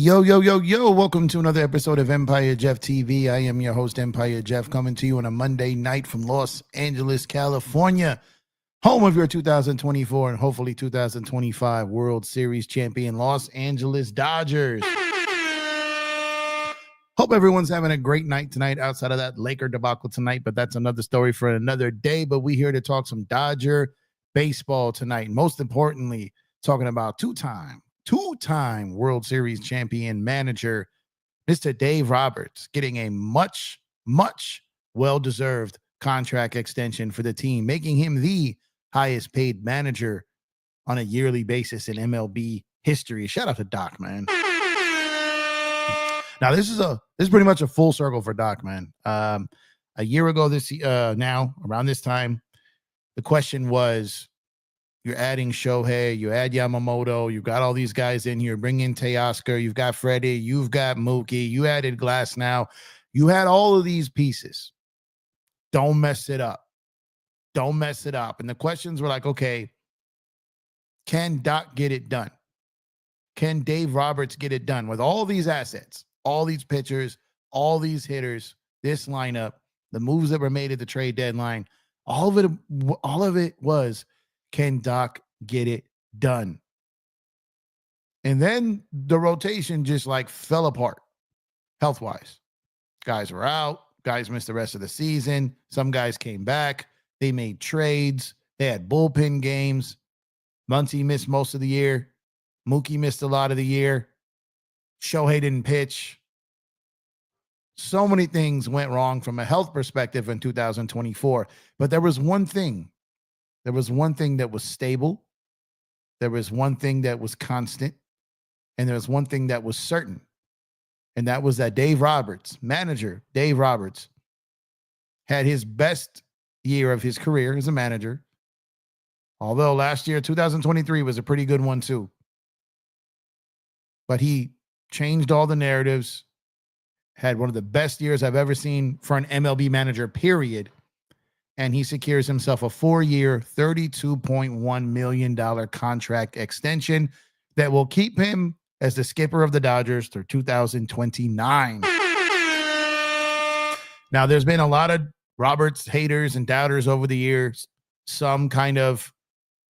Yo, welcome to another episode of EmpireJeffTV. I am your host, Empire Jeff, coming to you on a Monday night from Los Angeles, California, home of your 2024 and hopefully 2025 World Series champion Los Angeles Dodgers. Hope everyone's having a great night tonight outside of that Laker debacle tonight, but that's another story for another day. But we're here to talk some Dodger baseball tonight. Most importantly, talking about two-time World Series champion manager, Mr. Dave Roberts, getting a much well-deserved contract extension for the team, making him the highest paid manager on a yearly basis in MLB history. Shout out to Doc, man. Now, this is pretty much a full circle for Doc, man. A year ago now, around this time, the question was, you're adding Shohei, you add Yamamoto, you've got all these guys in here, bring in Teoscar, you've got Freddie, you've got Mookie, you added Glass now. You had all of these pieces. Don't mess it up. Don't mess it up. And the questions were like, okay, can Doc get it done? Can Dave Roberts get it done with all these assets, all these pitchers, all these hitters, this lineup, the moves that were made at the trade deadline? All of it was, can Doc get it done? And then the rotation just like fell apart health-wise. Guys were out. Guys missed the rest of the season. Some guys came back. They made trades. They had bullpen games. Muncy missed most of the year. Mookie missed a lot of the year. Shohei didn't pitch. So many things went wrong from a health perspective in 2024. But there was one thing. There was one thing that was stable. There was one thing that was constant. And there was one thing that was certain. And that was that Dave Roberts, manager Dave Roberts, had his best year of his career as a manager. Although last year, 2023, was a pretty good one too. But he changed all the narratives, had one of the best years I've ever seen for an MLB manager, period. and he secures himself a 4-year, $32.1 million contract extension that will keep him as the skipper of the Dodgers through 2029. Now, there's been a lot of Roberts haters and doubters over the years. Some kind of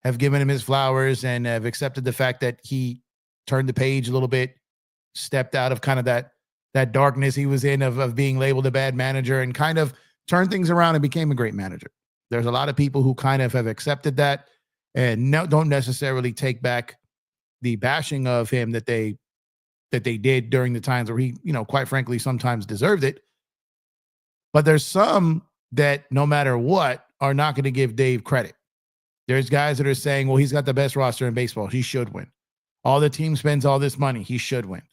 have given him his flowers and have accepted the fact that he turned the page a little bit, stepped out of kind of that darkness he was in of being labeled a bad manager, and kind of turned things around and became a great manager. There's a lot of people who kind of have accepted that and don't necessarily take back the bashing of him that they did during the times where he, quite frankly, sometimes deserved it. But there's some that, no matter what, are not going to give Dave credit. There's guys that are saying, well, he's got the best roster in baseball. He should win. All the team spends all this money. He should win.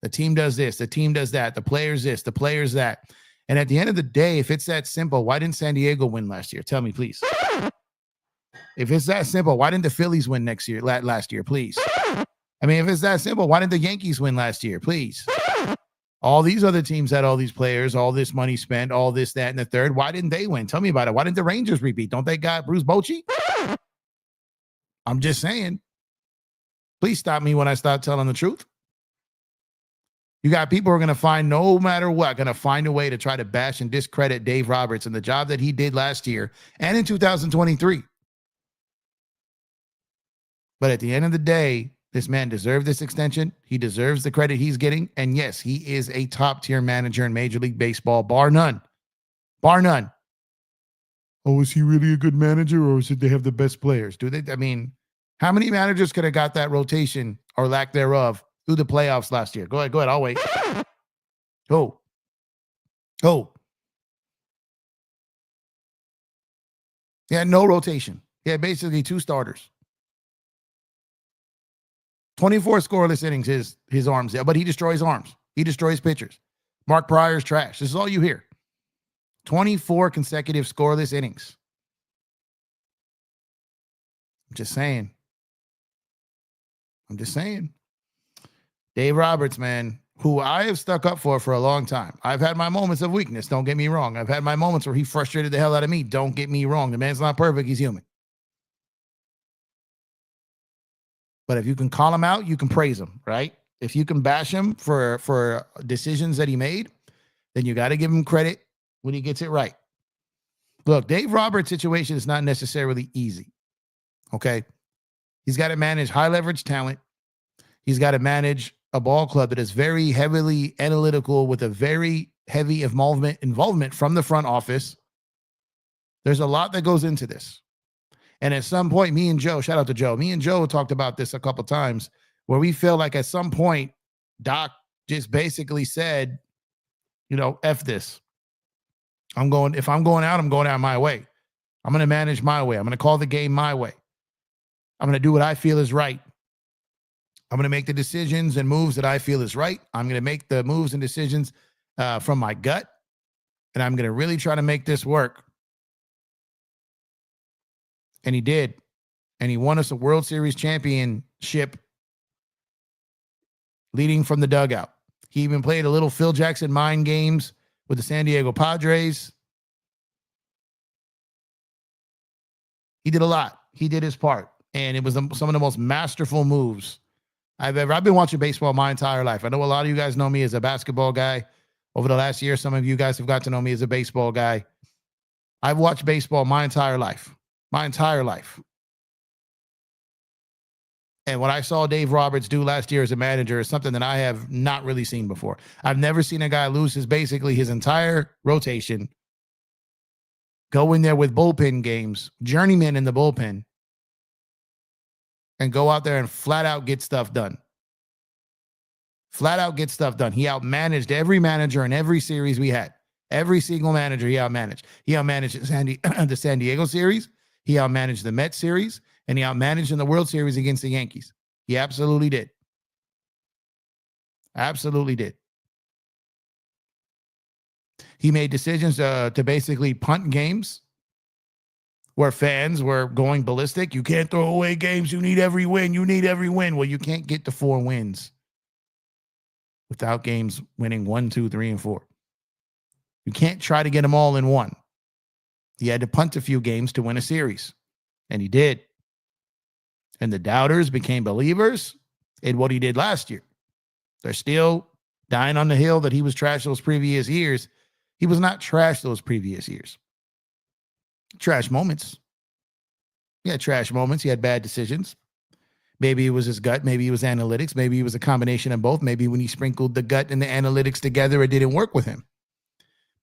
The team does this. The team does that. The players this. The players that. And at the end of the day, if it's that simple, why didn't San Diego win last year? Tell me, please. If it's that simple, why didn't the Phillies win last year? Please. I mean, if it's that simple, why didn't the Yankees win last year? Please. All these other teams had all these players, all this money spent, all this, that, and the third. Why didn't they win? Tell me about it. Why didn't the Rangers repeat? Don't they got Bruce Bochy? I'm just saying. Please stop me when I start telling the truth. You got people who are going to find, no matter what, going to find a way to try to bash and discredit Dave Roberts and the job that he did last year and in 2023. But at the end of the day, this man deserved this extension. He deserves the credit he's getting. And yes, he is a top-tier manager in Major League Baseball, bar none. Bar none. Oh, is he really a good manager, or should they have the best players? I mean, how many managers could have got that rotation or lack thereof through the playoffs last year? Go ahead. I'll wait. Go. He had no rotation. He had basically 2 starters. 24 scoreless innings, his arms there, but he destroys arms. He destroys pitchers. Mark Pryor's trash. This is all you hear. 24 consecutive scoreless innings. I'm just saying. Dave Roberts, man, who I have stuck up for a long time. I've had my moments of weakness. Don't get me wrong. I've had my moments where he frustrated the hell out of me. Don't get me wrong. The man's not perfect. He's human. But if you can call him out, you can praise him, right? If you can bash him for decisions that he made, then you got to give him credit when he gets it right. Look, Dave Roberts' situation is not necessarily easy, okay? He's got to manage high leverage talent. He's got to manage a ball club that is very heavily analytical with a very heavy involvement from the front office. There's a lot that goes into this. And at some point, me and Joe, shout out to Joe, me and Joe talked about this a couple times where we feel like at some point, Doc just basically said, F this. If I'm going out, I'm going out my way. I'm going to manage my way. I'm going to call the game my way. I'm going to do what I feel is right. I'm going to make the decisions and moves that I feel is right. I'm going to make the moves and decisions from my gut. And I'm going to really try to make this work. And he did. And he won us a World Series championship leading from the dugout. He even played a little Phil Jackson mind games with the San Diego Padres. He did a lot. He did his part. And it was some of the most masterful moves I've been watching baseball my entire life. I know a lot of you guys know me as a basketball guy. Over the last year, some of you guys have got to know me as a baseball guy. I've watched baseball my entire life. And what I saw Dave Roberts do last year as a manager is something that I have not really seen before. I've never seen a guy lose his entire rotation, go in there with bullpen games, journeyman in the bullpen, and go out there and flat out get stuff done. He outmanaged every manager in every series we had. Every single manager he outmanaged. He outmanaged the San Diego series. He outmanaged the Mets series. And he outmanaged in the World Series against the Yankees. He absolutely did. He made decisions to basically punt games where fans were going ballistic. You can't throw away games. You need every win. Well, you can't get to 4 wins without games winning 1, 2, 3, and 4. You can't try to get them all in one. He had to punt a few games to win a series, and he did. And the doubters became believers in what he did last year. They're still dying on the hill that he was trash those previous years. He was not trash those previous years. Trash moments. He had trash moments. He had bad decisions. Maybe it was his gut. Maybe it was analytics. Maybe it was a combination of both. Maybe when he sprinkled the gut and the analytics together, it didn't work with him.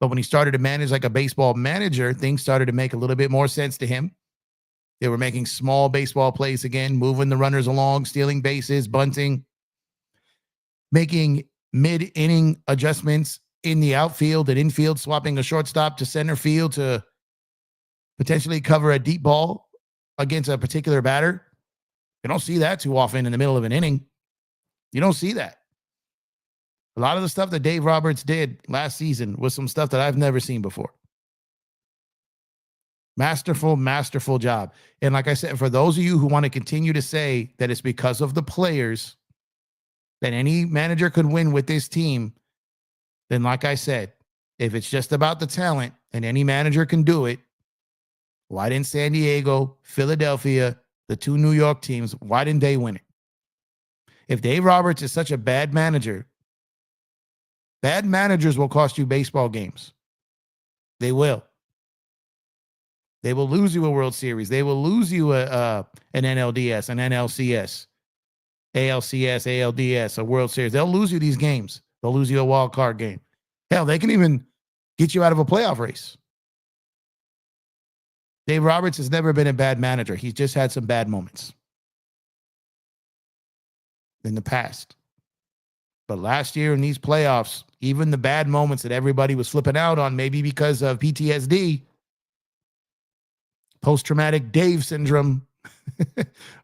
But when he started to manage like a baseball manager, things started to make a little bit more sense to him. They were making small baseball plays again, moving the runners along, stealing bases, bunting, making mid-inning adjustments in the outfield and infield, swapping a shortstop to center field to potentially cover a deep ball against a particular batter. You don't see that too often in the middle of an inning. You don't see that. A lot of the stuff that Dave Roberts did last season was some stuff that I've never seen before. Masterful, masterful job. And like I said, for those of you who want to continue to say that it's because of the players that any manager could win with this team, then like I said, if it's just about the talent and any manager can do it, why didn't San Diego, Philadelphia, the two New York teams, why didn't they win it? If Dave Roberts is such a bad manager, bad managers will cost you baseball games. They will. They will lose you a World Series. They will lose you an NLDS, an NLCS, ALCS, ALDS, a World Series. They'll lose you these games. They'll lose you a wild card game. Hell, they can even get you out of a playoff race. Dave Roberts has never been a bad manager. He's just had some bad moments in the past. But last year in these playoffs, even the bad moments that everybody was flipping out on, maybe because of PTSD, post-traumatic Dave syndrome,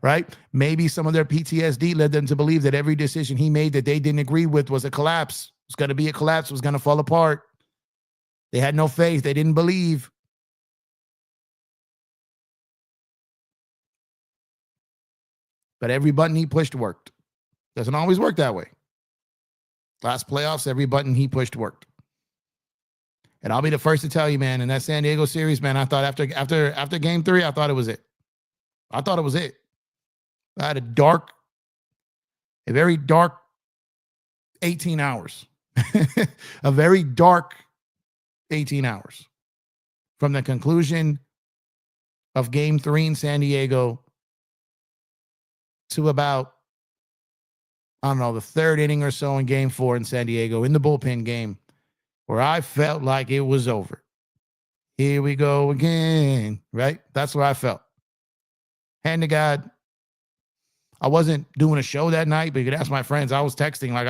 right? Maybe some of their PTSD led them to believe that every decision he made that they didn't agree with was a collapse. It was going to be a collapse. It was going to fall apart. They had no faith. They didn't believe. But every button he pushed worked. Doesn't always work that way. Last playoffs, every button he pushed worked. And I'll be the first to tell you, man, in that San Diego series, man, I thought after game 3, I thought it was it. I thought it was it. I had a very dark 18 hours. A very dark 18 hours. From the conclusion of game 3 in San Diego to about, I don't know, the 3rd inning or so in game 4 in San Diego, in the bullpen game, where I felt like it was over. Here we go again, right? That's where I felt. Hand to God, I wasn't doing a show that night, but you could ask my friends. I was texting like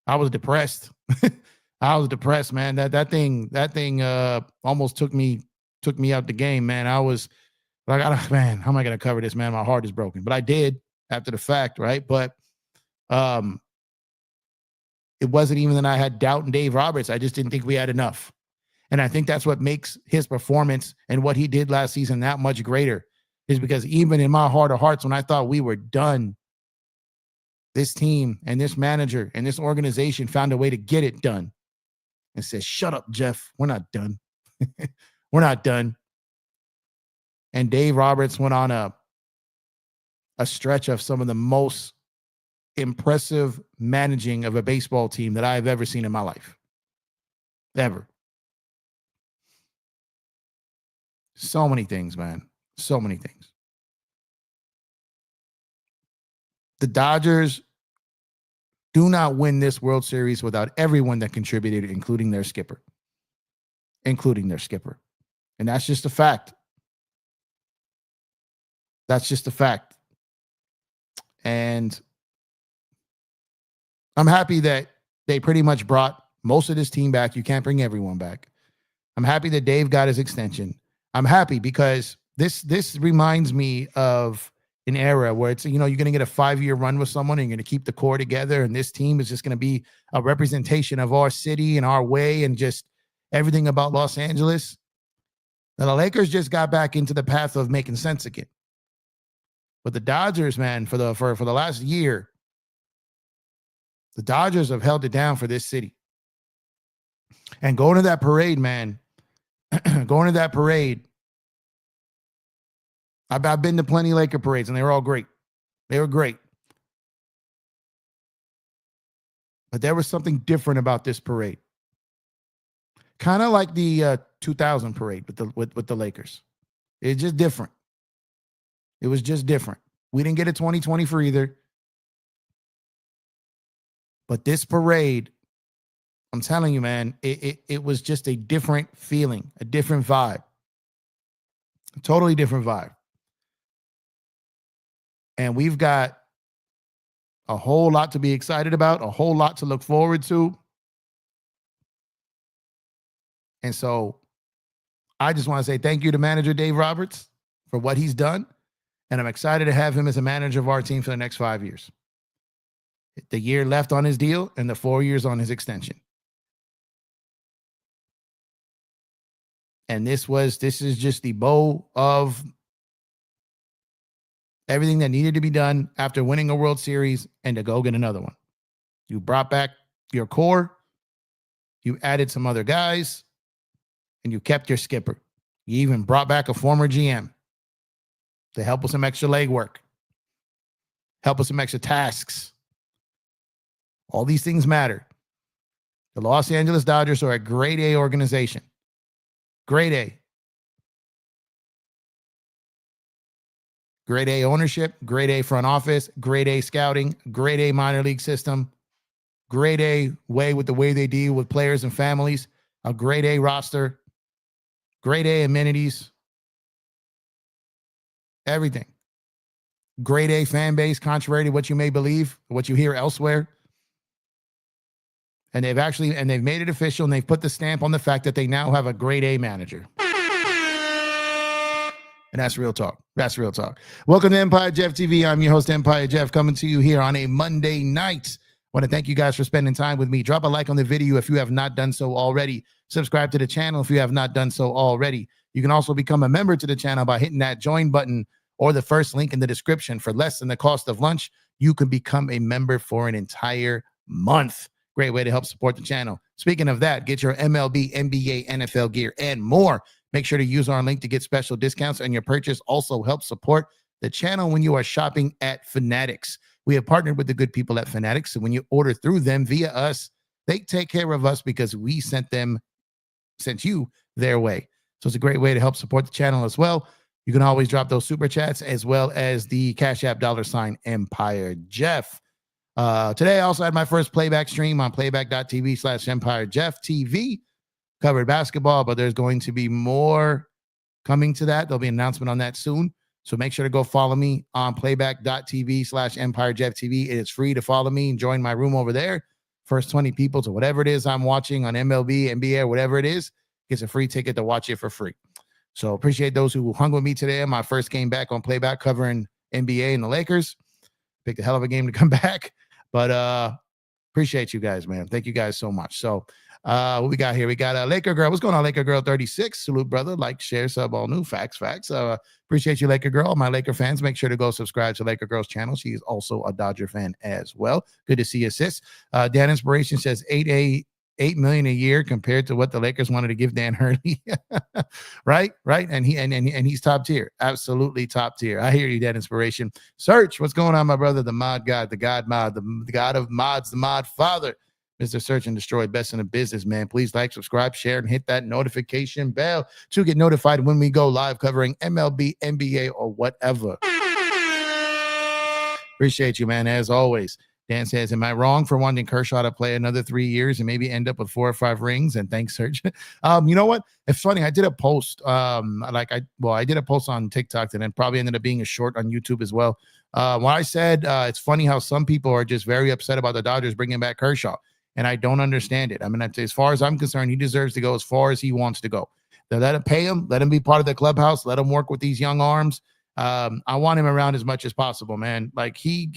I was depressed. I was depressed, man. That thing almost took me out the game, man. I was like, man, how am I going to cover this, man? My heart is broken. But I did after the fact, right? But it wasn't even that I had doubt in Dave Roberts. I just didn't think we had enough. And I think that's what makes his performance and what he did last season that much greater, is because even in my heart of hearts, when I thought we were done, this team and this manager and this organization found a way to get it done and said, shut up, Jeff. We're not done. We're not done. And Dave Roberts went on a stretch of some of the most impressive managing of a baseball team that I've ever seen in my life. Ever. So many things, man. So many things. The Dodgers do not win this World Series without everyone that contributed, including their skipper. And that's just a fact. That's just a fact. And I'm happy that they pretty much brought most of this team back. You can't bring everyone back. I'm happy that Dave got his extension. I'm happy because this reminds me of an era where it's, you're going to get a 5-year run with someone and you're going to keep the core together. And this team is just going to be a representation of our city and our way and just everything about Los Angeles. Now, the Lakers just got back into the path of making sense again. But the Dodgers, man, for the last year, the Dodgers have held it down for this city. And going to that parade, man, going to that parade, I've been to plenty Laker parades, and they were all great. They were great. But there was something different about this parade. Kind of like the 2000 parade with the Lakers. It's just different. It was just different. We didn't get a 2020 for either. But this parade, I'm telling you, man, it was just a different feeling, a different vibe. A totally different vibe. And we've got a whole lot to be excited about, a whole lot to look forward to. And so I just want to say thank you to manager Dave Roberts for what he's done. And I'm excited to have him as a manager of our team for the next 5 years. The year left on his deal and the 4 years on his extension. And this is just the bow of everything that needed to be done after winning a World Series and to go get another one. You brought back your core. You added some other guys. And you kept your skipper. You even brought back a former GM to help with some extra legwork, help with some extra tasks. All these things matter. The Los Angeles Dodgers are a grade A organization. Grade A. Grade A ownership, grade A front office, grade A scouting, grade A minor league system, grade A way with the way they deal with players and families, a grade A roster, grade A amenities, everything. Grade A fan base, contrary to what you may believe, what you hear elsewhere. And they've made it official, and they've put the stamp on the fact that they now have a grade A manager. And that's real talk. That's real talk. Welcome to EmpireJeffTV. I'm your host, Empire Jeff, coming to you here on a Monday night. I want to thank you guys for spending time with me. Drop a like on the video if you have not done so already. Subscribe to the channel if you have not done so already. You can also become a member to the channel by hitting that join button or the first link in the description. For less than the cost of lunch, you can become a member for an entire month. Great way to help support the channel. Speaking of that, get your MLB, NBA, NFL gear, and more. Make sure to use our link to get special discounts, and your purchase also helps support the channel when you are shopping at Fanatics. We have partnered with the good people at Fanatics, so when you order through them via us, they take care of us because we sent you their way. So it's a great way to help support the channel as well. You can always drop those super chats as well as the Cash App $ Empire Jeff. Today, I also had my first playback stream on PlayBackTV/EmpireJeffTV. Covered basketball, but there's going to be more coming to that. There'll be an announcement on that soon. So make sure to go follow me on PlayBackTV/EmpireJeffTV. It is free to follow me and join my room over there. First 20 people to whatever it is I'm watching on MLB, NBA, or whatever it is, gets a free ticket to watch it for free. So appreciate those who hung with me today. My first game back on Playback covering NBA and the Lakers. Picked a hell of a game to come back. But appreciate you guys, man. Thank you guys so much. So what we got here? We got Laker Girl. What's going on, Laker Girl 36? Salute, brother. Like, share, sub, all new. Facts. Appreciate you, Laker Girl. My Laker fans, make sure to go subscribe to Laker Girl's channel. She is also a Dodger fan as well. Good to see you, sis. Dan Inspiration says $8 million a year compared to what the Lakers wanted to give Dan Hurley. right. And he's top tier. Absolutely top tier. I hear you, Dan Inspiration. Search, what's going on, my brother? The mod god, the god mod, the god of mods, the mod father. Mr. Search and Destroy, best in the business, man. Please like, subscribe, share, and hit that notification bell to get notified when we go live covering MLB, NBA, or whatever. Appreciate you, man, as always. Dan says, am I wrong for wanting Kershaw to play another 3 years and maybe end up with 4 or 5 rings? And thanks, Serge. You know what? It's funny. I did a post. I did a post on TikTok and then probably ended up being a short on YouTube as well. When I said it's funny how some people are just very upset about the Dodgers bringing back Kershaw. And I don't understand it. I mean, as far as I'm concerned, he deserves to go as far as he wants to go. They let him pay him, let him be part of the clubhouse, let him work with these young arms. I want him around as much as possible, man. Like he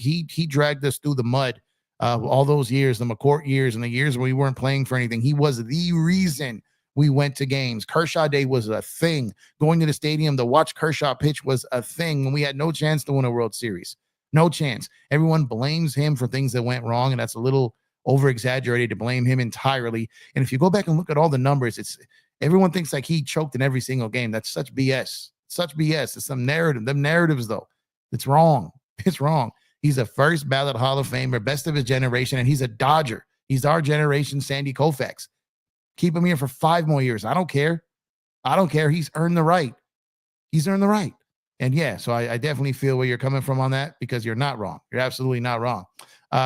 dragged us through the mud all those years, the McCourt years, and the years where we weren't playing for anything. He was the reason we went to games. Kershaw Day was a thing. Going to the stadium to watch Kershaw pitch was a thing when we had no chance to win a World Series. No chance. Everyone blames him for things that went wrong, and that's a little over-exaggerated to blame him entirely. And if you go back and look at all the numbers, Everyone thinks like he choked in every single game. That's such BS. Such BS. It's some narrative. Them narratives, though. It's wrong. It's wrong. He's a first ballot Hall of Famer, best of his generation, and he's a Dodger. He's our generation Sandy Koufax. Keep him here for 5 more years. I don't care. I don't care. He's earned the right. He's earned the right. And yeah, so I definitely feel where you're coming from on that, because you're not wrong. You're absolutely not wrong.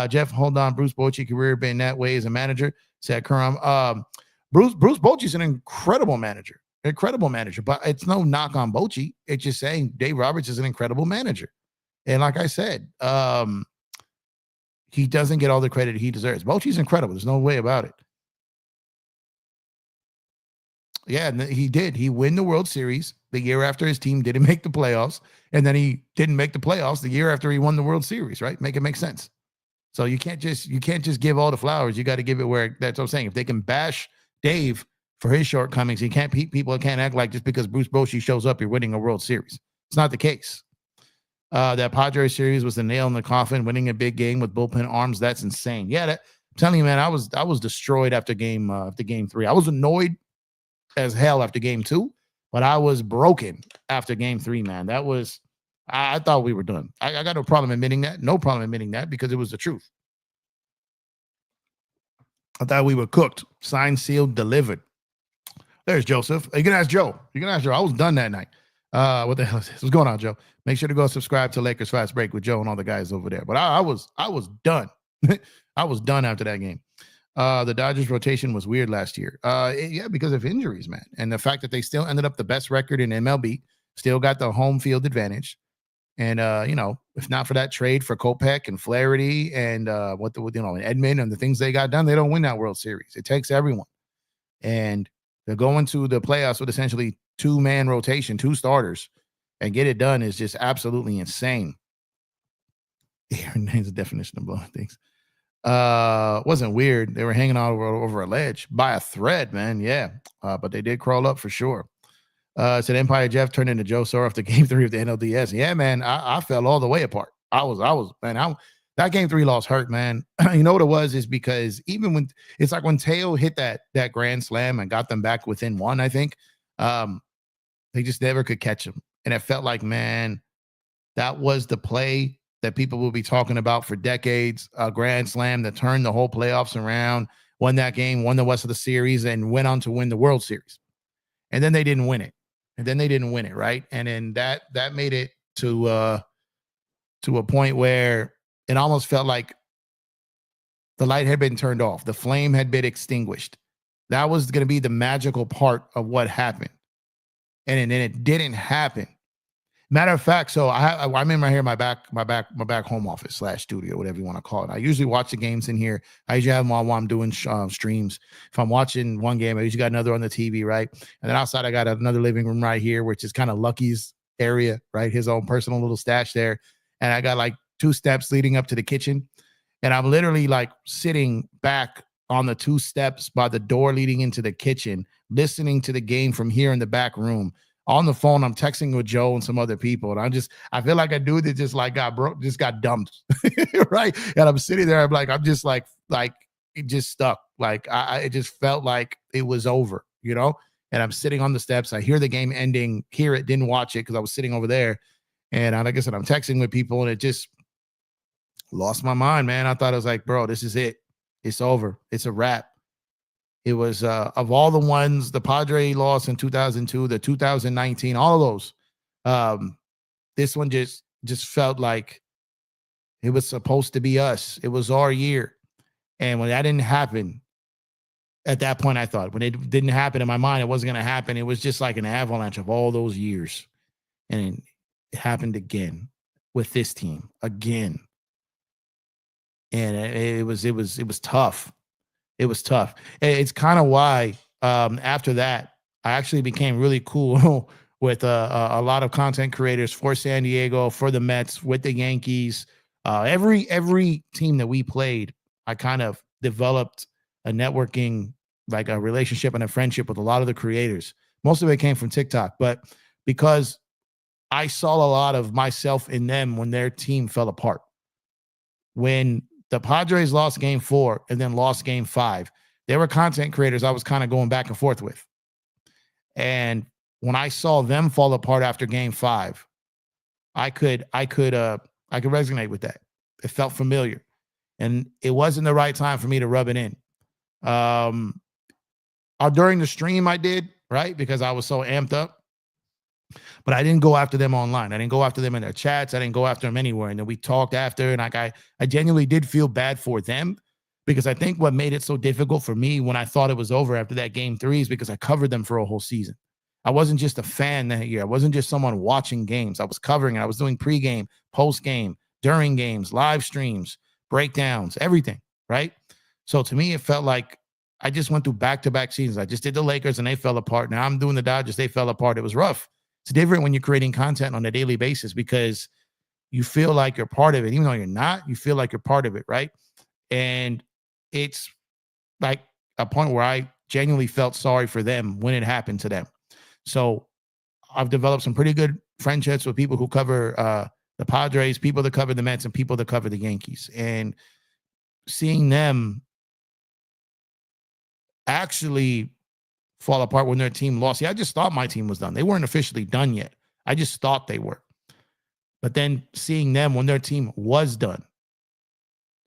Jeff, hold on. Bruce Bochy career been that way as a manager, said Kurum. Bruce Bochy's an incredible manager. But it's no knock on Bochy. It's just saying Dave Roberts is an incredible manager. And like I said, he doesn't get all the credit he deserves. Bochy's incredible. There's no way about it. Yeah, and he did. He win the World Series the year after his team didn't make the playoffs, and then he didn't make the playoffs the year after he won the World Series, right? Make it make sense. So you can't just give all the flowers. You got to give it where, that's what I'm saying. If they can bash Dave for his shortcomings, people can't act like just because Bruce Bochy shows up, you're winning a World Series. It's not the case. That Padres series was the nail in the coffin, winning a big game with bullpen arms. That's insane. Yeah, I'm telling you, man, I was destroyed after game 3. I was annoyed as hell after game 2, but I was broken after game 3, man. That was, I thought we were done. I got no problem admitting that. No problem admitting that, because it was the truth. I thought we were cooked. Signed, sealed, delivered. There's Joseph. You can ask Joe. I was done that night. What the hell is this? What's going on, Joe? Make sure to go subscribe to Lakers Fast Break with Joe and all the guys over there. But I was done. I was done after that game. The Dodgers rotation was weird last year. Yeah, because of injuries, man. And the fact that they still ended up the best record in MLB, still got the home field advantage. And, if not for that trade for Kopech and Flaherty and and Edman and the things they got done, they don't win that World Series. It takes everyone. And they're going to the playoffs with essentially 2-man rotation, 2 starters, and get it done is just absolutely insane. Aaron names the definition of blowing things. Wasn't weird. They were hanging out over a ledge by a thread, man. Yeah. But they did crawl up for sure. Said Empire Jeff turned into Joe Soro after game 3 of the NLDS. Yeah, man. I fell all the way apart. That game 3 loss hurt, man. You know what it was? Is because even when it's like when Teo hit that grand slam and got them back within 1, I think, they just never could catch him. And it felt like, man, that was the play that people will be talking about for decades. A grand slam that turned the whole playoffs around, won that game, won the rest of the series, and went on to win the World Series. And then they didn't win it. Right? And then that made it to a point where it almost felt like the light had been turned off. The flame had been extinguished. That was going to be the magical part of what happened. And then it didn't happen. Matter of fact, so I'm in right here, my back home office / studio, whatever you want to call it. I usually watch the games in here. I usually have them on while I'm doing streams. If I'm watching one game, I usually got another on the TV, right? And then outside, I got another living room right here, which is kind of Lucky's area, right? His own personal little stash there. And I got like 2 steps leading up to the kitchen. And I'm literally like sitting back on the 2 steps by the door leading into the kitchen, listening to the game from here in the back room. On the phone, I'm texting with Joe and some other people, and I feel like a dude that just like got dumped, right? And I'm sitting there, I'm just like it just stuck. Like it just felt like it was over, And I'm sitting on the steps. I hear the game ending, didn't watch it because I was sitting over there, and like I said, I'm texting with people, and it just lost my mind, man. I thought it was like, bro, this is it. It's over. It's a wrap. It was of all the ones, the Padre loss in 2002, the 2019, all of those. This one just felt like it was supposed to be us. It was our year. And when that didn't happen, at that point, I thought when it didn't happen in my mind, it wasn't going to happen. It was just like an avalanche of all those years. And it happened again with this team again. And it was tough. It was tough. It's kind of why after that, I actually became really cool with a lot of content creators for San Diego, for the Mets, with the Yankees. Every team that we played, I kind of developed a networking, like a relationship and a friendship with a lot of the creators. Most of it came from TikTok, but because I saw a lot of myself in them when their team fell apart. When the Padres lost game 4 and then lost game 5, there were content creators I was kind of going back and forth with. And when I saw them fall apart after game 5, I could resonate with that. It felt familiar. And it wasn't the right time for me to rub it in. During the stream I did, right? Because I was so amped up. But I didn't go after them online. I didn't go after them in their chats. I didn't go after them anywhere. And then we talked after, and like I genuinely did feel bad for them, because I think what made it so difficult for me when I thought it was over after that game 3 is because I covered them for a whole season. I wasn't just a fan that year. I wasn't just someone watching games. I was covering it. I was doing pregame, postgame, during games, live streams, breakdowns, everything, right? So to me, it felt like I just went through back-to-back seasons. I just did the Lakers and they fell apart. Now I'm doing the Dodgers. They fell apart. It was rough. It's different when you're creating content on a daily basis because you feel like you're part of it. Even though you're not, you feel like you're part of it, right? And it's like a point where I genuinely felt sorry for them when it happened to them. So I've developed some pretty good friendships with people who cover the Padres, people that cover the Mets, and people that cover the Yankees. And seeing them actually fall apart when their team lost. Yeah, I just thought my team was done. They weren't officially done yet. I just thought they were. But then seeing them when their team was done.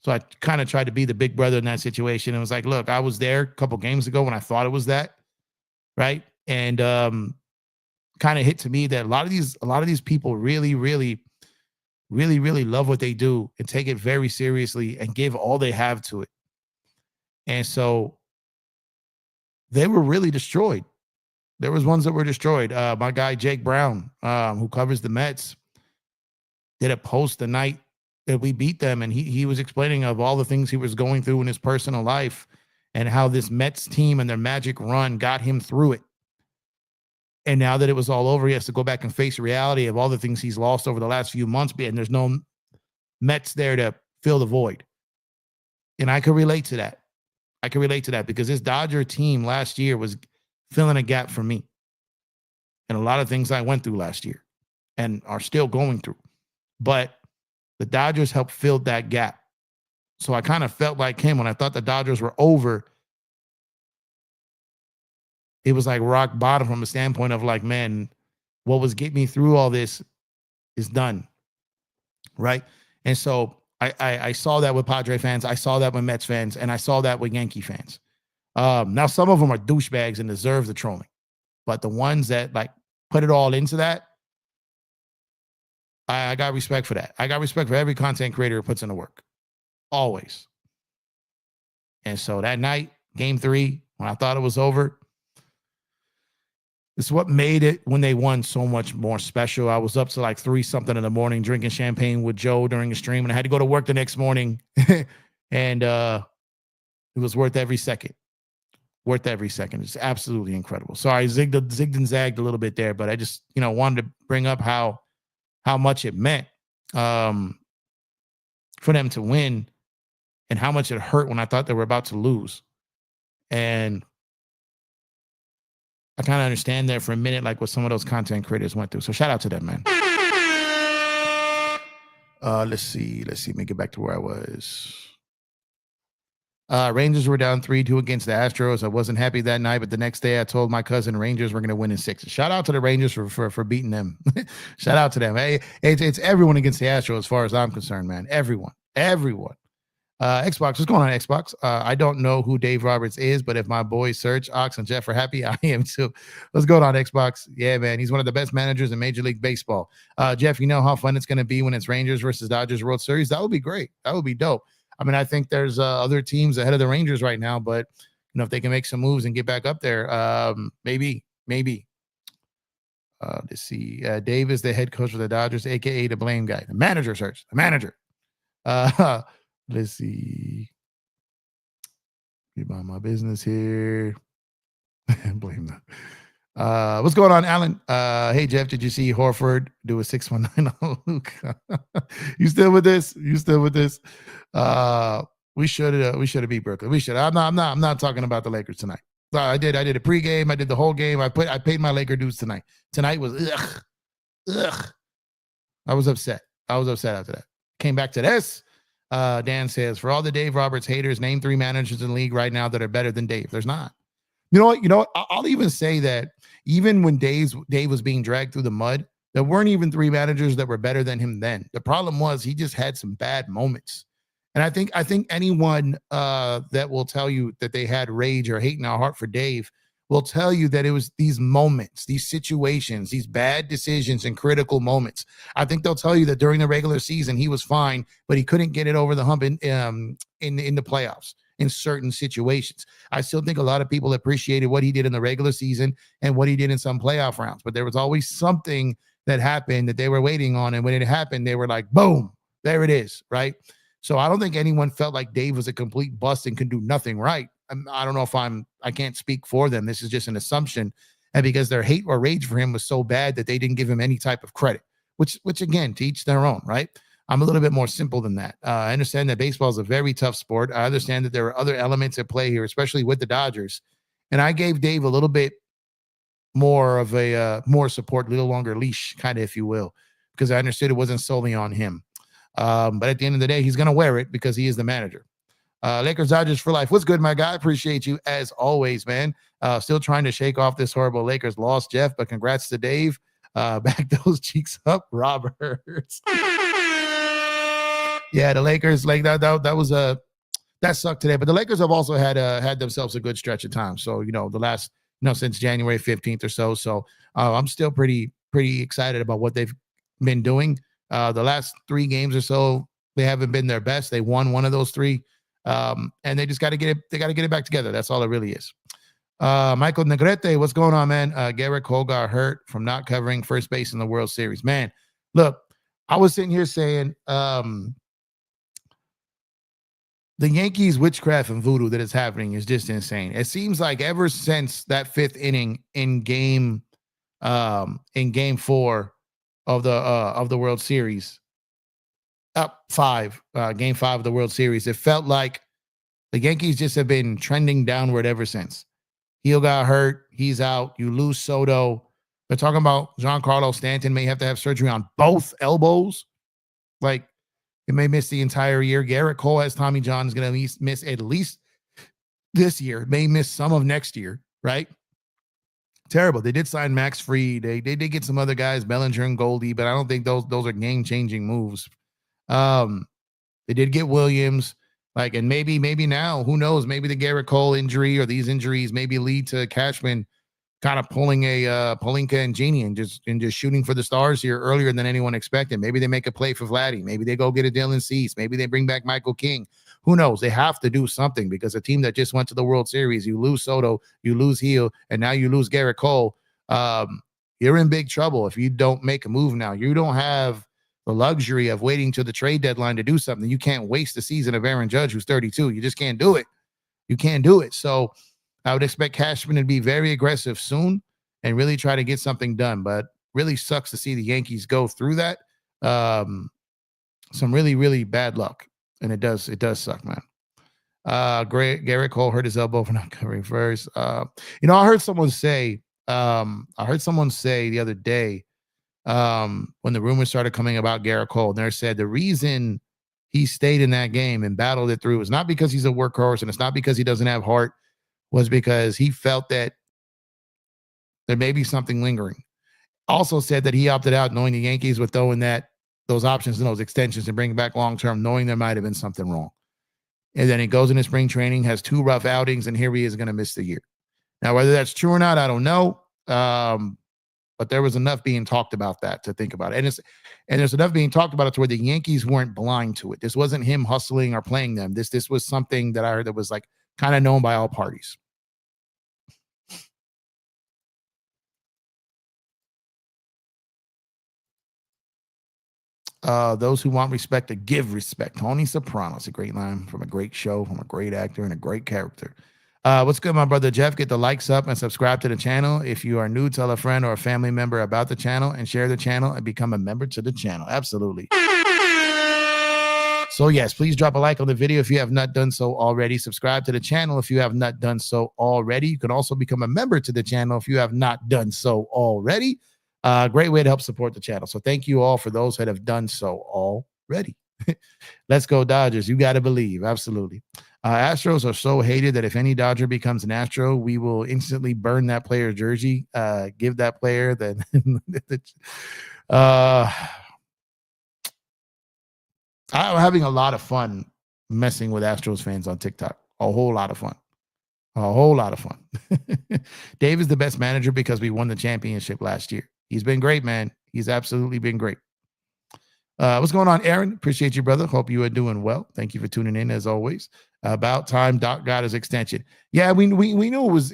So I kind of tried to be the big brother in that situation. It was like, look, I was there a couple games ago when I thought it was that, right? And kind of hit to me that a lot of these people really love what they do and take it very seriously and give all they have to it. And so they were really destroyed. There was ones that were destroyed. My guy, Jake Brown, who covers the Mets, did a post the night that we beat them. And he was explaining of all the things he was going through in his personal life and how this Mets team and their magic run got him through it. And now that it was all over, he has to go back and face reality of all the things he's lost over the last few months. And there's no Mets there to fill the void. And I could relate to that. I can relate to that because this Dodger team last year was filling a gap for me. And a lot of things I went through last year and are still going through. But the Dodgers helped fill that gap. So I kind of felt like him when I thought the Dodgers were over. It was like rock bottom from a standpoint of like, man, what was getting me through all this is done. Right. And so I saw that with Padre fans. I saw that with Mets fans, and I saw that with Yankee fans. Now, some of them are douchebags and deserve the trolling, but the ones that like put it all into that, I got respect for that. I got respect for every content creator who puts in the work, always. And so that night, game 3, when I thought it was over, it's what made it when they won so much more special. I was up to like 3-something in the morning drinking champagne with Joe during the stream, and I had to go to work the next morning. And it was worth every second. Worth every second. It's absolutely incredible. Sorry, zigged and zagged a little bit there, but I just, wanted to bring up how much it meant for them to win and how much it hurt when I thought they were about to lose. And I kind of understand there for a minute, like what some of those content creators went through. So shout out to them, man. Let's see. Let me get back to where I was. Rangers were down 3-2 against the Astros. I wasn't happy that night, but the next day I told my cousin Rangers were going to win in 6. Shout out to the Rangers for beating them. Shout out to them. Hey, it's everyone against the Astros as far as I'm concerned, man. Everyone. Xbox, what's going on, Xbox? I don't know who Dave Roberts is, but if my boys Serge, Ox, and Jeff are happy, I am too. What's going on, Xbox? Yeah, man, he's one of the best managers in Major League Baseball. Jeff, you know how fun it's going to be when it's Rangers versus Dodgers World Series? That would be great. That would be dope. I mean, I think there's other teams ahead of the Rangers right now, but if they can make some moves and get back up there, maybe. Let's see. Dave is the head coach for the Dodgers, aka the blame guy. The manager, Serge. The manager. Let's see. Get by my business here. Blame them. What's going on, Alan? Hey, Jeff, did you see Horford do a 619 on Luke? You still with this? We should have beat Brooklyn. We should. I'm not talking about the Lakers tonight. I did a pregame. I did the whole game. I paid my Laker dues tonight. Tonight was ugh. I was upset after that. Came back to this. Dan says, for all the Dave Roberts haters, name 3 managers in the league right now that are better than Dave. There's not. You know what? I'll even say that even when Dave was being dragged through the mud, there weren't even 3 managers that were better than him then. The problem was he just had some bad moments. And I think anyone that will tell you that they had rage or hate in our heart for Dave will tell you that it was these moments, these situations, these bad decisions and critical moments. I think they'll tell you that during the regular season he was fine, but he couldn't get it over the hump in the playoffs in certain situations. I still think a lot of people appreciated what he did in the regular season and what he did in some playoff rounds, but there was always something that happened that they were waiting on, and when it happened, they were like, boom, there it is, right? So I don't think anyone felt like Dave was a complete bust and could do nothing right. I don't know if I can't speak for them. This is just an assumption. And because their hate or rage for him was so bad that they didn't give him any type of credit, which again, to each their own, right? I'm a little bit more simple than that. I understand that baseball is a very tough sport. I understand that there are other elements at play here, especially with the Dodgers. And I gave Dave a little bit more of a more support, a little longer leash, kind of, if you will, because I understood it wasn't solely on him. But at the end of the day, he's going to wear it because he is the manager. Lakers Dodgers for life. What's good, my guy? Appreciate you as always, man. Still trying to shake off this horrible Lakers loss, Jeff, but congrats to Dave. Back those cheeks up, Roberts. Yeah, the Lakers, like that was that sucked today. But the Lakers have also had themselves a good stretch of time. So, the last, since January 15th or so. So I'm still pretty excited about what they've been doing. The last 3 games or so, they haven't been their best. They won one of those 3. And they just got to get it back together. That's all it really is. Michael Negrete, what's going on, man? Garrett Cole got hurt from not covering first base in the World Series. Man, look, I was sitting here saying the Yankees witchcraft and voodoo that is happening is just insane. It seems like ever since that 5th inning in game 4 of the World Series, up 5, game 5 of the World Series, it felt like the Yankees just have been trending downward ever since. Heel got hurt. He's out. You lose Soto. They're talking about Giancarlo Stanton may have to have surgery on both elbows. Like, it may miss the entire year. Garrett Cole has Tommy John, is going to miss at least this year. May miss some of next year, right? Terrible. They did sign Max Fried. They did get some other guys, Bellinger and Goldie, but I don't think those are game-changing moves. They did get Williams. And maybe now, who knows? Maybe the Garrett Cole injury or these injuries maybe lead to Cashman kind of pulling a Palinka and Genie and just shooting for the stars here earlier than anyone expected. Maybe they make a play for Vladdy. Maybe they go get a Dylan Cease. Maybe they bring back Michael King. Who knows? They have to do something because a team that just went to the World Series, you lose Soto, you lose Heel, and now you lose Garrett Cole. You're in big trouble if you don't make a move now. You don't have the luxury of waiting to the trade deadline to do something. You can't waste the season of Aaron Judge, who's 32. You just can't do it. You can't do it. So I would expect Cashman to be very aggressive soon and really try to get something done. But really sucks to see the Yankees go through that. Some really, really bad luck. And it does suck, man. Garrett Cole hurt his elbow for not covering first. I heard someone say the other day, when the rumors started coming about Garrett Cole, and they said the reason he stayed in that game and battled it through is not because he's a workhorse and it's not because he doesn't have heart, was because he felt that there may be something lingering. Also said that he opted out knowing the Yankees were throwing those options and those extensions and bringing back long-term, knowing there might have been something wrong. And then he goes into spring training, has 2 rough outings, and here he is going to miss the year. Now, whether that's true or not, I don't know. But there was enough being talked about that to think about it. And there's enough being talked about it to where the Yankees weren't blind to it. This wasn't him hustling or playing them. This was something that I heard that was kind of known by all parties. Those who want respect to give respect. Tony Soprano. It's a great line from a great show, from a great actor and a great character. What's good, my brother Jeff? Get the likes up and subscribe to the channel. If you are new, tell a friend or a family member about the channel and share the channel and become a member to the channel. Absolutely. So yes, please drop a like on the video if you have not done so already. Subscribe to the channel if you have not done so already. You can also become a member to the channel if you have not done so already. Great way to help support the channel. So thank you all for those that have done so already. Let's go Dodgers. You got to believe. Absolutely. Astros are so hated that if any Dodger becomes an Astro, we will instantly burn that player's jersey. Give that player I'm having a lot of fun messing with Astros fans on TikTok. A whole lot of fun. A whole lot of fun. Dave is the best manager because we won the championship last year. He's been great, man. He's absolutely been great. What's going on, Aaron? Appreciate you, brother. Hope you are doing well. Thank you for tuning in as always. About time Doc got his extension. Yeah, we knew it was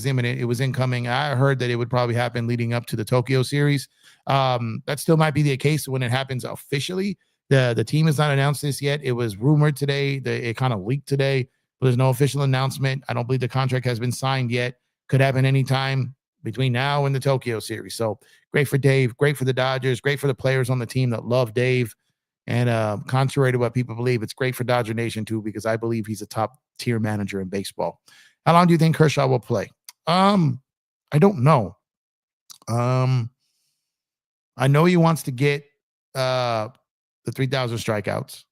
imminent. It was incoming. I heard that it would probably happen leading up to the Tokyo series. That still might be the case when it happens officially. The team has not announced this yet. It was rumored today. It kind of leaked today, but there's no official announcement. I don't believe the contract has been signed yet. Could happen anytime between now and the Tokyo series. So great for Dave, great for the Dodgers, great for the players on the team that love Dave. And contrary to what people believe, it's great for Dodger Nation too, because I believe he's a top tier manager in baseball. How long do you think Kershaw will play? I don't know. I know he wants to get the 3,000 strikeouts,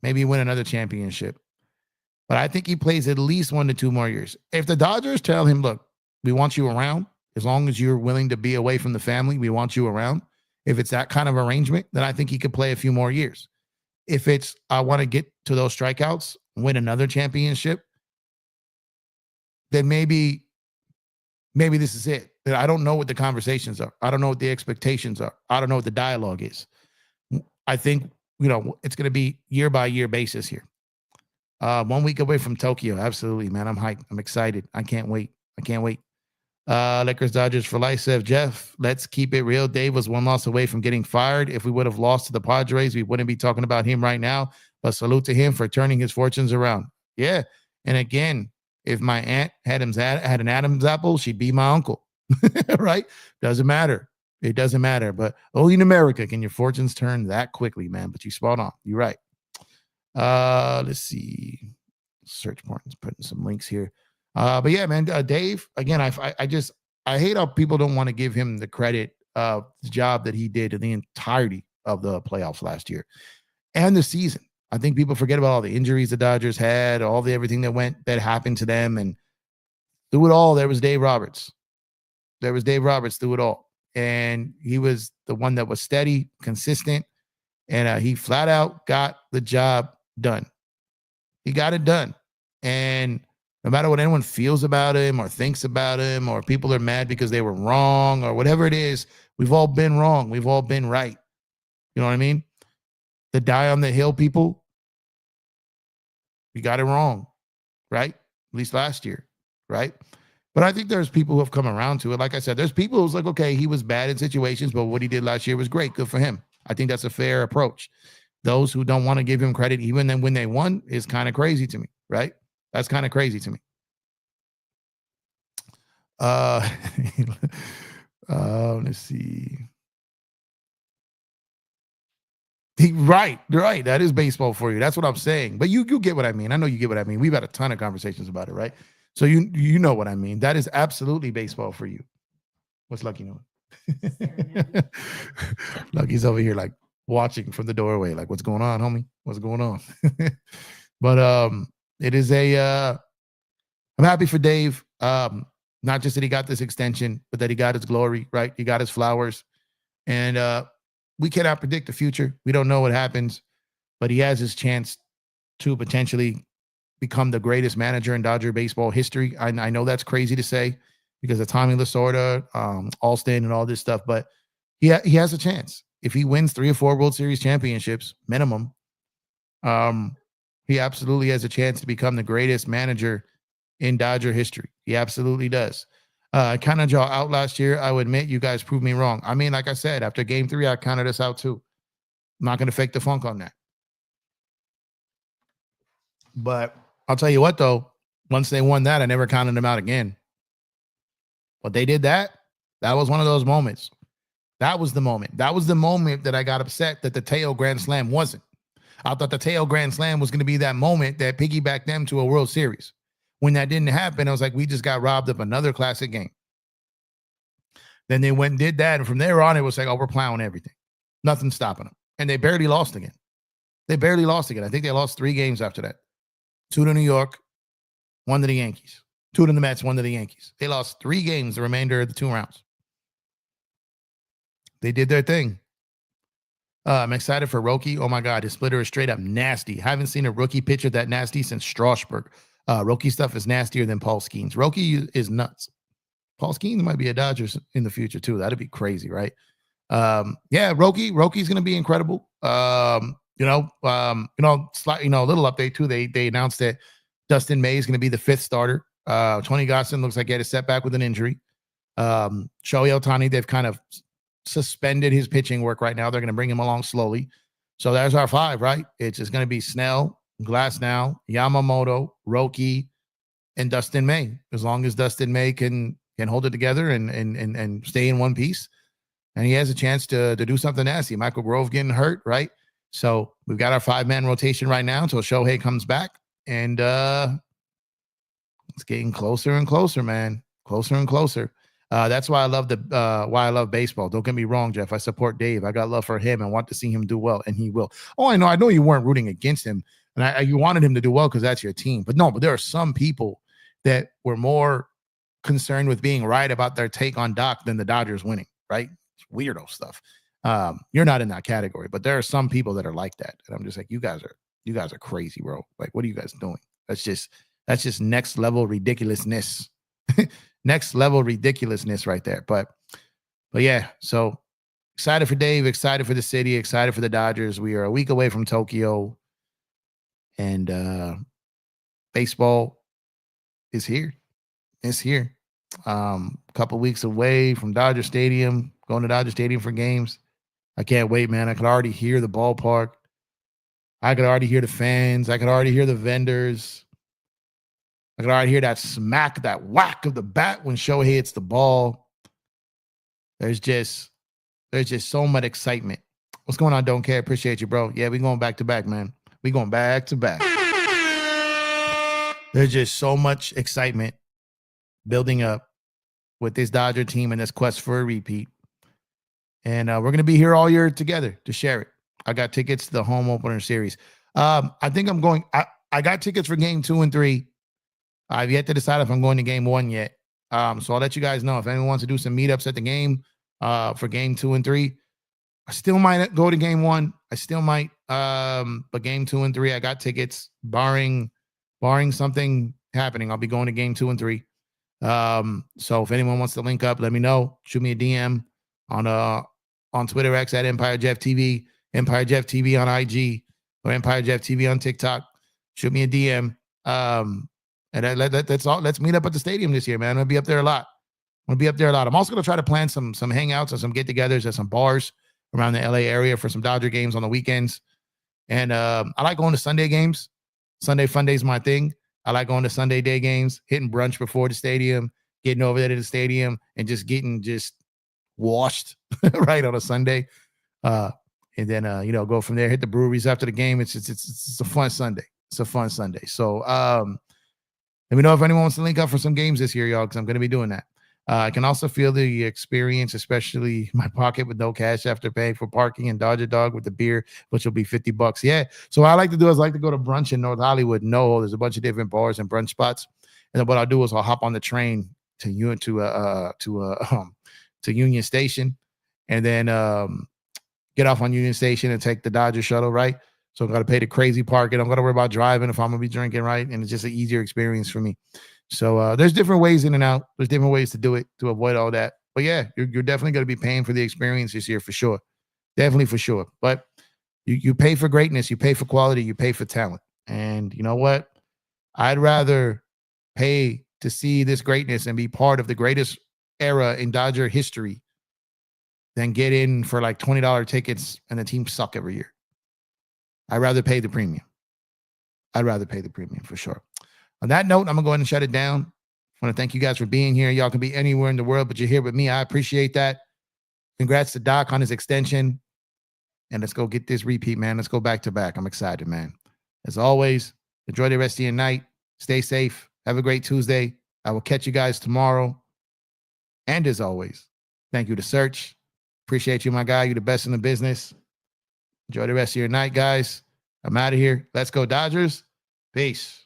maybe win another championship, but I think he plays at least 1 to 2 more years. If the Dodgers tell him, look, we want you around, as long as you're willing to be away from the family, we want you around. If it's that kind of arrangement, then I think he could play a few more years. If it's, I want to get to those strikeouts, win another championship, then maybe this is it. I don't know what the conversations are. I don't know what the expectations are. I don't know what the dialogue is. I think, it's going to be year by year basis here. 1 week away from Tokyo. Absolutely, man. I'm hyped. I'm excited. I can't wait. Lakers Dodgers for life. Says Jeff, let's keep it real. Dave was 1 loss away from getting fired. If we would have lost to the Padres, we wouldn't be talking about him right now. But salute to him for turning his fortunes around. Yeah. And again, if my aunt had an Adam's apple, she'd be my uncle. Right? Doesn't matter. It doesn't matter. But only in America can your fortunes turn that quickly, man. But you spot on. You're right. Let's see. Search Martin's putting some links here. But yeah, man, Dave, again, I hate how people don't want to give him the credit of the job that he did in the entirety of the playoffs last year and the season. I think people forget about all the injuries the Dodgers had, everything that happened to them, and through it all, there was Dave Roberts. There was Dave Roberts through it all, and he was the one that was steady, consistent, and he flat out got the job done. He got it done, and no matter what anyone feels about him or thinks about him, or people are mad because they were wrong or whatever it is, we've all been wrong. We've all been right. You know what I mean? The die on the hill people, we got it wrong, right? At least last year, right? But I think there's people who have come around to it. Like I said, there's people who's like, okay, he was bad in situations, but what he did last year was great. Good for him. I think that's a fair approach. Those who don't want to give him credit, even then when they won, is kind of crazy to me, right? That's kind of crazy to me. Let's see. Right. That is baseball for you. That's what I'm saying. But you get what I mean. I know you get what I mean. We've had a ton of conversations about it, right? So you know what I mean. That is absolutely baseball for you. What's Lucky doing? Lucky's over here like watching from the doorway, like, what's going on, homie? What's going on? But it is I'm happy for Dave. Not just that he got this extension, but that he got his glory, right? He got his flowers. And we cannot predict the future. We don't know what happens, but he has his chance to potentially become the greatest manager in Dodger baseball history. I know that's crazy to say because of Tommy Lasorda, Alston, and all this stuff, but he has a chance. If he wins 3 or 4 World Series championships, minimum, he absolutely has a chance to become the greatest manager in Dodger history. He absolutely does. Counted y'all out last year. I would admit you guys proved me wrong. I mean, like I said, after game 3, I counted us out too. I'm not going to fake the funk on that. But I'll tell you what, though, once they won that, I never counted them out again. But they did that. That was one of those moments. That was the moment. That was the moment that I got upset that the Teo Grand Slam wasn't. I thought the Teo Grand Slam was going to be that moment that piggybacked them to a World Series. When that didn't happen, I was like, we just got robbed of another classic game. Then they went and did that. And from there on, it was like, oh, we're plowing everything. Nothing's stopping them. And they barely lost again. They barely lost again. I think they lost 3 games after that. 2 to New York, 1 to the Yankees. 2 to the Mets, 1 to the Yankees. They lost 3 games the remainder of the 2 rounds. They did their thing. I'm excited for Roki. Oh my God, his splitter is straight up nasty. Haven't seen a rookie pitcher that nasty since Strasburg. Roki stuff is nastier than Paul Skeens. Roki is nuts. Paul Skeens might be a Dodgers in the future too. That'd be crazy, right? Yeah, Roki's gonna be incredible. A little update too. They announced that Dustin May is gonna be the 5th starter. Tony Gosson looks like he had a setback with an injury. Shohei Ohtani, they've kind of suspended his pitching work right now. They're going to bring him along slowly. So there's our 5, right? It's just going to be Snell, Glasnow, Yamamoto, Roki, and Dustin May. As long as Dustin May can hold it together and stay in one piece, and he has a chance to do something nasty. Michael Grove getting hurt, right? So we've got our 5-man rotation right now until Shohei comes back, and it's getting closer and closer, man. Closer and closer. That's why I love why I love baseball. Don't get me wrong, Jeff. I support Dave. I got love for him and want to see him do well, and he will. Oh, I know you weren't rooting against him, and you wanted him to do well because that's your team. But there are some people that were more concerned with being right about their take on Doc than the Dodgers winning, right? It's weirdo stuff. You're not in that category, but there are some people that are like that, and I'm just like, you guys are crazy, bro. Like, what are you guys doing? That's just next level ridiculousness. Next level ridiculousness right there. But yeah, so excited for Dave, excited for the city, excited for the Dodgers. We are a week away from Tokyo, and baseball is here. It's here. A couple weeks away from Dodger Stadium, going to Dodger Stadium for games. I can't wait, man. I could already hear the ballpark. I could already hear the fans. I could already hear the vendors. I can already hear that smack, that whack of the bat when Shohei hits the ball. There's just so much excitement. What's going on? Don't care. Appreciate you, bro. Yeah, we going back to back, man. We going back to back. There's just so much excitement building up with this Dodger team and this quest for a repeat. And we're going to be here all year together to share it. I got tickets to the home opener series. I think I'm going. I got tickets for game 2 and 3. I've yet to decide if I'm going to game 1 yet. So I'll let you guys know if anyone wants to do some meetups at the game for game 2 and 3. I still might go to game 1. I still might. But game 2 and 3, I got tickets. Barring something happening, I'll be going to game 2 and 3. So if anyone wants to link up, let me know. Shoot me a DM on Twitter X at EmpireJeffTV, EmpireJeffTV on IG, or EmpireJeffTV on TikTok. Shoot me a DM. And let's meet up at the stadium this year, man. I'm gonna be up there a lot. I'm also gonna try to plan some hangouts and some get-togethers at some bars around the LA area for some Dodger games on the weekends. And I like going to Sunday games. Sunday fun day is my thing. I like going to Sunday day games, hitting brunch before the stadium, getting over there to the stadium, and just getting washed right on a Sunday. And then go from there, hit the breweries after the game. It's a fun Sunday. It's a fun Sunday. So let me know if anyone wants to link up for some games this year, y'all, because I'm going to be doing that. I can also feel the experience, especially my pocket with no cash after paying for parking, and Dodger Dog with the beer, which will be $50. Yeah. So what I like to do is go to brunch in North Hollywood. No, there's a bunch of different bars and brunch spots. And then what I'll do is I'll hop on the train to Union Station, and then get off on Union Station and take the Dodger shuttle, right? So I've got to pay the crazy parking. I'm going to worry about driving if I'm going to be drinking, right? And it's just an easier experience for me. So there's different ways in and out. There's different ways to do it to avoid all that. But yeah, you're definitely going to be paying for the experience this year for sure. Definitely for sure. But you pay for greatness. You pay for quality. You pay for talent. And you know what? I'd rather pay to see this greatness and be part of the greatest era in Dodger history than get in for like $20 tickets and the team suck every year. I'd rather pay the premium. For sure. On that note, I'm going to go ahead and shut it down. I want to thank you guys for being here. Y'all can be anywhere in the world, but you're here with me. I appreciate that. Congrats to Doc on his extension. And let's go get this repeat, man. Let's go back to back. I'm excited, man. As always, enjoy the rest of your night. Stay safe. Have a great Tuesday. I will catch you guys tomorrow. And as always, thank you to Search. Appreciate you, my guy. You're the best in the business. Enjoy the rest of your night, guys. I'm out of here. Let's go, Dodgers. Peace.